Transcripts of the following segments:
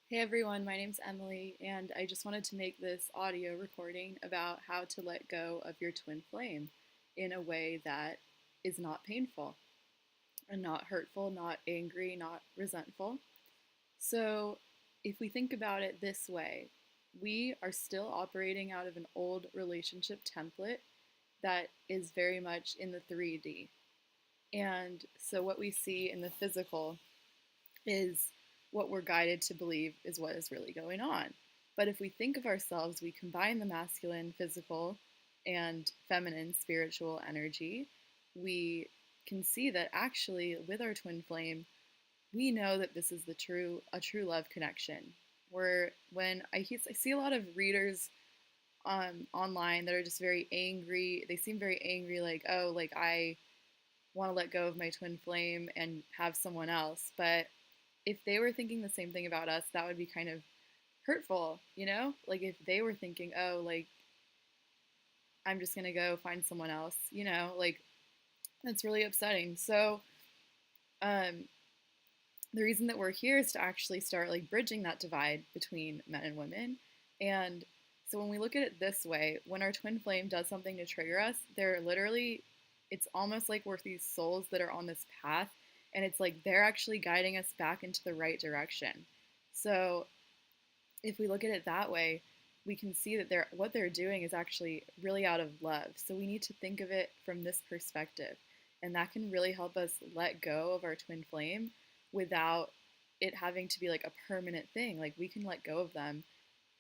Hey everyone, my name's Emily, and I just wanted to make this audio recording about how to let go of your twin flame in a way that is not painful and not hurtful, not angry, not resentful. So, if we think about it this way, we are still operating out of an old relationship template that is very much in the 3D. And so, what we see in the physical is what we're guided to believe is what is really going on. But if we think of ourselves, we combine the masculine, physical, and feminine, spiritual energy, we can see that actually with our twin flame, we know that this is a true love connection. Where when I see a lot of readers online that are just very angry, they seem very angry, like, oh, like I want to let go of my twin flame and have someone else. But if they were thinking the same thing about us, that would be kind of hurtful, you know? Like if they were thinking, oh, like I'm just gonna go find someone else, you know, like that's really upsetting. So, um, the reason that we're here is to actually start like bridging that divide between men and women. And so when we look at it this way, when our twin flame does something to trigger us, they're literally, it's almost like we're these souls that are on this path, and it's like they're actually guiding us back into the right direction. So if we look at it that way, we can see that what they're doing is actually really out of love. So we need to think of it from this perspective. And that can really help us let go of our twin flame without it having to be like a permanent thing. Like we can let go of them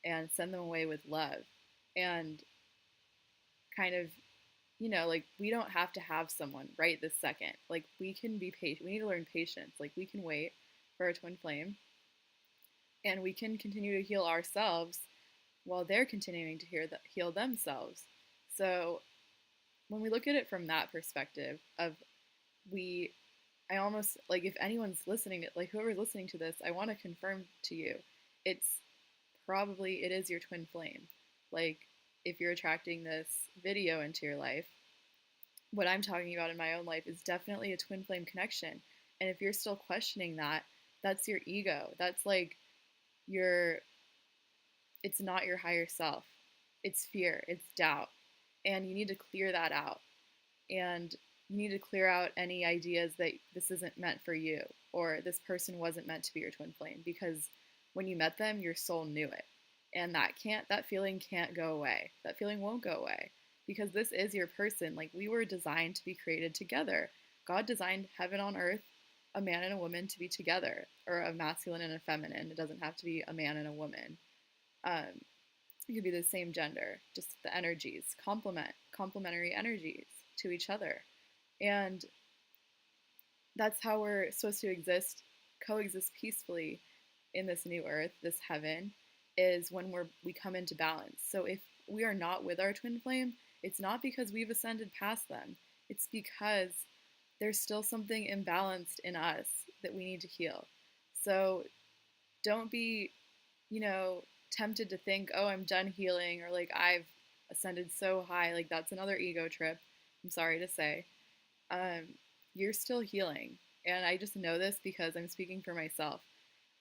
and send them away with love. And kind of, you know, like we don't have to have someone right this second. Like we can be patient. We need to learn patience. Like we can wait for our twin flame and we can continue to heal ourselves while they're continuing to heal themselves. So when we look at it from that perspective of we I almost like if anyone's listening, like whoever's listening to this, I want to confirm to you, it's it is your twin flame. Like if you're attracting this video into your life, what I'm talking about in my own life is definitely a twin flame connection. And if you're still questioning that, that's your ego. That's like your it's not your higher self. It's fear, it's doubt. And you need to clear that out. And you need to clear out any ideas that this isn't meant for you or this person wasn't meant to be your twin flame because when you met them, your soul knew it. And that feeling can't go away. That feeling won't go away because this is your person. Like we were designed to be created together. God designed heaven on earth, a man and a woman to be together, or a masculine and a feminine. It doesn't have to be a man and a woman. Um, it could be the same gender, just the energies, complementary energies to each other. And that's how we're supposed to coexist peacefully in this new earth, this heaven, is when we come into balance. So if we are not with our twin flame, it's not because we've ascended past them. It's because there's still something imbalanced in us that we need to heal. So don't be, you know, tempted to think, oh, I'm done healing, or like I've ascended so high. Like that's another ego trip. I'm sorry to say. Um, you're still healing. And I just know this because I'm speaking for myself.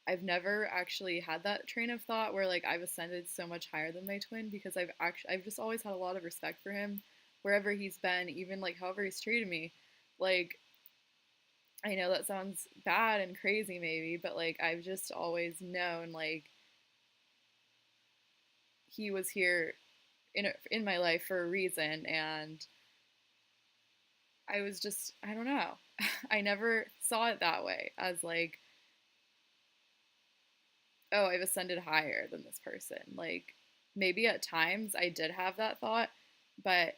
I've never actually had that train of thought where like I've ascended so much higher than my twin because I've just always had a lot of respect for him wherever he's been, even like however he's treated me. Like I know that sounds bad and crazy maybe, but like I've just always known like he was here in my life for a reason, and I was just I don't know. I never saw it that way as like, oh, I've ascended higher than this person. Like maybe at times I did have that thought, but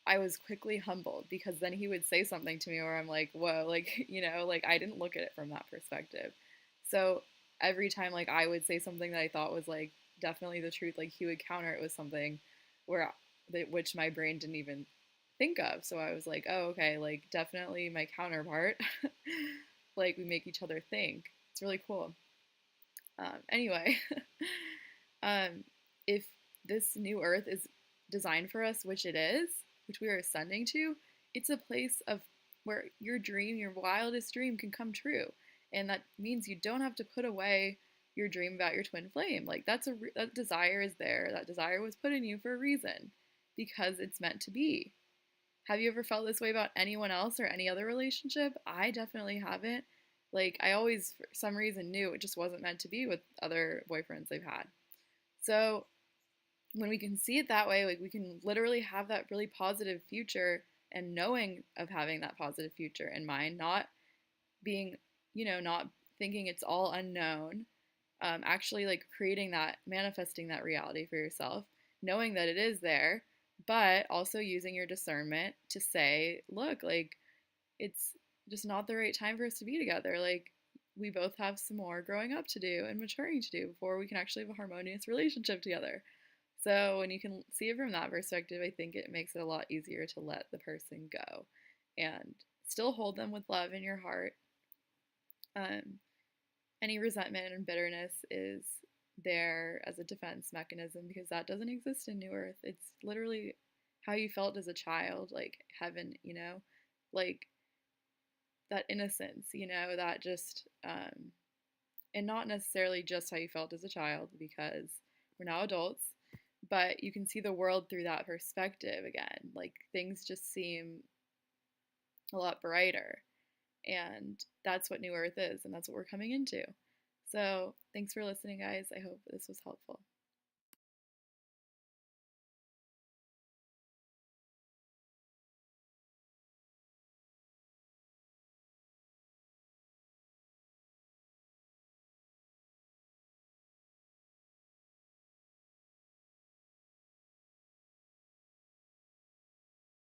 I was quickly humbled because then he would say something to me where I'm like, whoa, like, you know, like I didn't look at it from that perspective. So every time like I would say something that I thought was like definitely the truth, like he would counter it with something where which my brain didn't even think of. So I was like, oh, okay, like definitely my counterpart. Like we make each other think. It's really cool. Anyway, um, if this new earth is designed for us, which it is, which we are ascending to, it's a place of where your dream, your wildest dream, can come true. And that means you don't have to put away your dream about your twin flame. Like that desire is there. That desire was put in you for a reason because it's meant to be. Have you ever felt this way about anyone else or any other relationship? I definitely haven't. Like, I always, for some reason, knew it just wasn't meant to be with other boyfriends I've had. So, when we can see it that way, like, we can literally have that really positive future and knowing of having that positive future in mind, not being, not thinking it's all unknown, actually, like, creating that, manifesting that reality for yourself, knowing that it is there, but also using your discernment to say, look, like, it's just not the right time for us to be together. Like, we both have some more growing up to do and maturing to do before we can actually have a harmonious relationship together. So, when you can see it from that perspective, I think it makes it a lot easier to let the person go and still hold them with love in your heart. Um, any resentment and bitterness is there as a defense mechanism because that doesn't exist in New Earth. It's literally how you felt as a child, like heaven, like that innocence, that just, and not necessarily just how you felt as a child because we're now adults, but you can see the world through that perspective again. Like things just seem a lot brighter. And that's what New Earth is, and that's what we're coming into. So, thanks for listening, guys. I hope this was helpful.